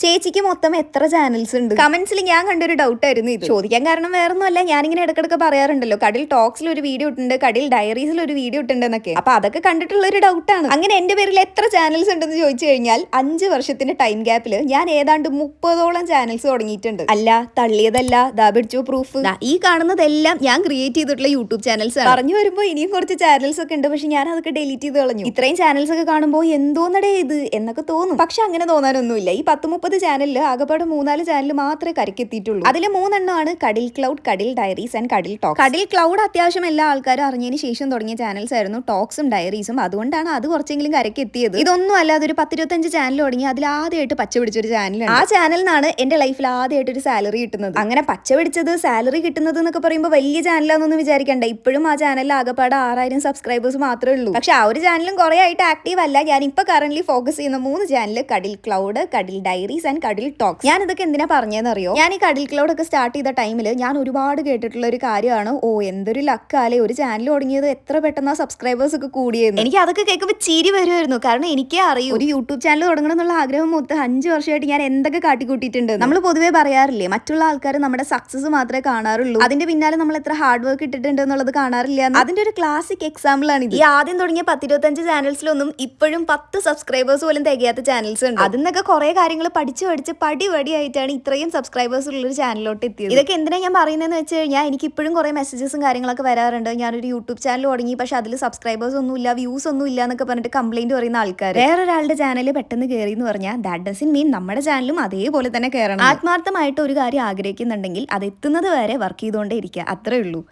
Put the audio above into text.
ചേച്ചിക്ക് മൊത്തം എത്ര ചാനൽസ് ഉണ്ട്? കമന്റ്സിൽ ഞാൻ കണ്ടൊരു ഡൗട്ട് ആയിരുന്നു ഇത്. ചോദിക്കാൻ കാരണം വേറൊന്നുമല്ല, ഞാനിങ്ങനെ ഇടക്കിടക്ക് പറയാറുണ്ടല്ലോ, കടിൽ ടോക്സിൽ ഒരു വീഡിയോ ഇട്ടുണ്ട്, കടിൽ ഡയറീസിൽ ഒരു വീഡിയോ ഇട്ടുണ്ടെന്നൊക്കെ. അപ്പൊ അതൊക്കെ കണ്ടിട്ടുള്ള ഒരു ഡൗട്ടാണ്. അങ്ങനെ എന്റെ പേരിൽ എത്ര ചാനൽസ് ഉണ്ടെന്ന് ചോദിച്ചു കഴിഞ്ഞാൽ 5 വർഷത്തിന്റെ ടൈം ഗ്യാപ്പിൽ ഞാൻ ഏതാണ്ട് 30ഓളം ചാനൽസ് തുടങ്ങിയിട്ടുണ്ട്. അല്ല, തള്ളിയതല്ല, ദാ പിടിച്ചു പ്രൂഫ്. ഈ കാണുന്നതെല്ലാം ഞാൻ ക്രിയേറ്റ് ചെയ്തിട്ടുള്ള യൂട്യൂബ് ചാനൽസ് ആണ്. പറഞ്ഞു വരുമ്പോൾ ഇനിയും കുറച്ച് ചാനൽസ് ഒക്കെ ഉണ്ട്, പക്ഷെ ഞാൻ അതൊക്കെ ഡിലീറ്റ് ചെയ്ത് കളഞ്ഞു. ഇത്രയും ചാനൽസ് ഒക്കെ കാണുമ്പോൾ എന്തോന്നടേ ഇത് എന്നൊക്കെ തോന്നും. പക്ഷെ അങ്ങനെ തോന്നാനൊന്നുമില്ല. ഈ 10-30 ചാനലിൽ ആകെപ്പാട് 3-4 ചാനൽ മാത്രമേ കരക്കെത്തിയിട്ടുള്ളൂ. അതിൽ 3 എണ്ണമാണ് Kadil cloud, Kadil diaries and Kadil talks. Kadil cloud അത്യാവശ്യം എല്ലാ ആൾക്കാരും അറിഞ്ഞതിന് ശേഷം തുടങ്ങിയ ചാനൽസ് ആയിരുന്നു. ടോക്സും ഡയറീസും അതുകൊണ്ടാണ് അത് കുറച്ചെങ്കിലും കരക്കെത്തിയത്. ഇതൊന്നും അല്ലാതെ ഒരു 10-25 ചാനൽ തുടങ്ങി അതിൽ ആദ്യമായിട്ട് പച്ച പിടിച്ചൊരു ചാനലാണ്. ആ ചാനലിനാണ് എന്റെ ലൈഫിൽ ആദ്യമായിട്ട് ഒരു സാലറി കിട്ടുന്നത്. അങ്ങനെ പച്ച പിടിച്ചത് സാലറി കിട്ടുന്നത് എന്നൊക്കെ പറയുമ്പോൾ വലിയ ചാനലാണെന്നൊന്നും വിചാരിക്കണ്ട. ഇപ്പോഴും ആ ചാനലിൽ ആകെപ്പാട് 6000 സബ്സ്ക്രൈബേഴ്സ് മാത്രമേ ഉള്ളൂ. പക്ഷെ ആ ഒരു ചാനലും കുറെ ആയിട്ട് ആക്റ്റീവ് അല്ല. ഞാൻ ഇപ്പൊ കറന്റ് ഫോക്കസ് ചെയ്യുന്ന 3 channel Kadil cloud, Kadil diaries and Kadil talks. ഞാൻ ഇതൊക്കെ എന്തിനാ പറഞ്ഞതെന്ന് അറിയോ? ഞാൻ ഈ കടിൽ ക്ലൗഡ് ഒക്കെ സ്റ്റാർട്ട് ചെയ്ത ടൈമിൽ ഞാൻ ഒരുപാട് കേട്ടിട്ടുള്ള ഒരു കാര്യമാണ്, ഓ എന്തൊരു ലക്കാലേ, ഒരു ചാനൽ തുടങ്ങിയത് എത്ര പെട്ടെന്ന് സബ്സ്ക്രൈബേഴ്സ് ഒക്കെ കൂടിയെന്ന്. എനിക്ക് അതൊക്കെ കേൾക്കുമ്പോൾ ചിരി വരുമായിരുന്നു. കാരണം എനിക്കേ അറിയൂ, ഒരു യൂട്യൂബ് ചാനൽ തുടങ്ങണം എന്നുള്ള ആഗ്രഹം മൊത്തം 5 വർഷമായിട്ട് ഞാൻ എന്തൊക്കെ കാട്ടിക്കൂട്ടിയിട്ടുണ്ട്. നമ്മൾ പൊതുവേ പറയാറില്ലേ, മറ്റുള്ള ആൾക്കാർ നമ്മുടെ സക്സസ് മാത്രമേ കാണാറുള്ളൂ, അതിന്റെ പിന്നാലെ നമ്മൾ എത്ര ഹാർഡ് വർക്ക് ഇട്ടിട്ടുണ്ട് എന്നുള്ളത് കാണാറില്ല. അതിന്റെ ഒരു ക്ലാസിക് എക്സാമ്പിൾ ആണ് ഇത്. ഈ ആദ്യം തുടങ്ങിയ 10-25 ചാനൽസിലൊന്നും ഇപ്പോഴും 10 സബ്സ്ക്രൈബേഴ്സ് പോലും തികയാത്ത ചാനൽസ് ഉണ്ട്. അതിന്നൊക്കെ കുറെ കാര്യങ്ങൾ പഠിച്ച് പടിയായിട്ടാണ് ഇത്രയും സബ്സ്ക്രൈബേഴ്സ് ഉള്ള ഒരു ചാനലിലോട്ട് എത്തിയത്. ഇതൊക്കെ എന്തിനാ ഞാൻ പറയുന്നതെന്ന് വെച്ച് കഴിഞ്ഞാൽ, എനിക്ക് ഇപ്പോഴും കുറെ മെസ്സേജസും കാര്യങ്ങളൊക്കെ വരാറുണ്ട്. ഞാനൊരു യൂട്യൂബ് ചാനൽ തുടങ്ങി, പക്ഷെ അതിൽ സബ്സ്ക്രൈബേഴ്സ് ഒന്നും ഇല്ല, വ്യൂസ് ഒന്നും ഇല്ല എന്നൊക്കെ പറഞ്ഞിട്ട് കംപ്ലൈന്റ് പറയുന്ന ആൾക്കാർ. വേറൊരാളുടെ ചാനൽ പെട്ടെന്ന് കയറി എന്ന് പറഞ്ഞാൽ ദാറ്റ് ഡസന്റ് മീൻ നമ്മുടെ ചാനലും അതേപോലെ തന്നെ കയറണം. ആത്മാർത്ഥമായിട്ട് ഒരു കാര്യം ആഗ്രഹിക്കുന്നുണ്ടെങ്കിൽ അത് എത്തുന്നത് വരെ വർക്ക് ചെയ്തുകൊണ്ടേ ഇരിക്കുക, അത്രേ ഉള്ളൂ.